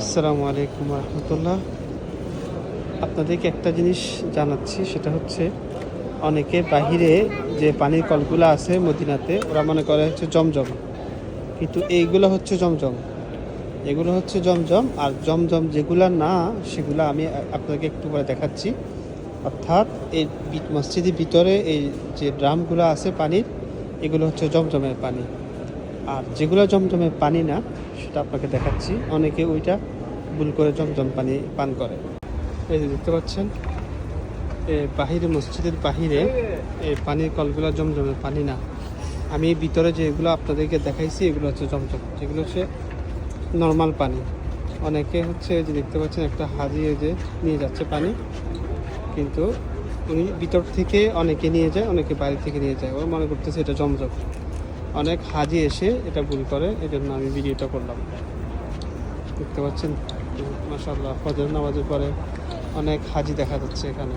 আসসালামু আলাইকুম রহমতুল্লাহ। আপনাদেরকে একটা জিনিস জানাচ্ছি, সেটা হচ্ছে অনেকে বাহিরে যে পানির কলগুলো আছে মদিনাতে, ওরা মনে করে হচ্ছে জমজম, কিন্তু এইগুলো হচ্ছে জমজম। এগুলো হচ্ছে জমজম, আর জমজম যেগুলো না সেগুলো আমি আপনাদেরকে একটু পরে দেখাচ্ছি। অর্থাৎ এই মসজিদের ভিতরে এই যে ড্রামগুলো আছে পানির, এগুলো হচ্ছে জমজমের পানি। আর যেগুলো জমজমের পানি না সেটা আপনাকে দেখাচ্ছি। অনেকে ওইটা ভুল করে জমজম পানি পান করে। এই যে দেখতে পাচ্ছেন, বাহিরে মসজিদের বাহিরে এই পানির কলগুলো জমজমের পানি না। আমি ভিতরে যেগুলো আপনাদেরকে দেখাইছি এগুলো হচ্ছে জমজম, যেগুলো হচ্ছে নর্মাল পানি। অনেকে হচ্ছে যে দেখতে পাচ্ছেন একটা হাজি যে নিয়ে যাচ্ছে পানি, কিন্তু উনি ভিতর থেকে অনেকে নিয়ে যায়, অনেকে বাইরে থেকে নিয়ে যায়, ওরা মনে করতেছে এটা জমজম। অনেক হাজি এসে এটা ভুল করে, এজন্য আমি ভিডিওটা করলাম। দেখতে পাচ্ছেন মাশাআল্লাহ, ফজর নামাজের পরে অনেক হাজি দেখা যাচ্ছে এখানে।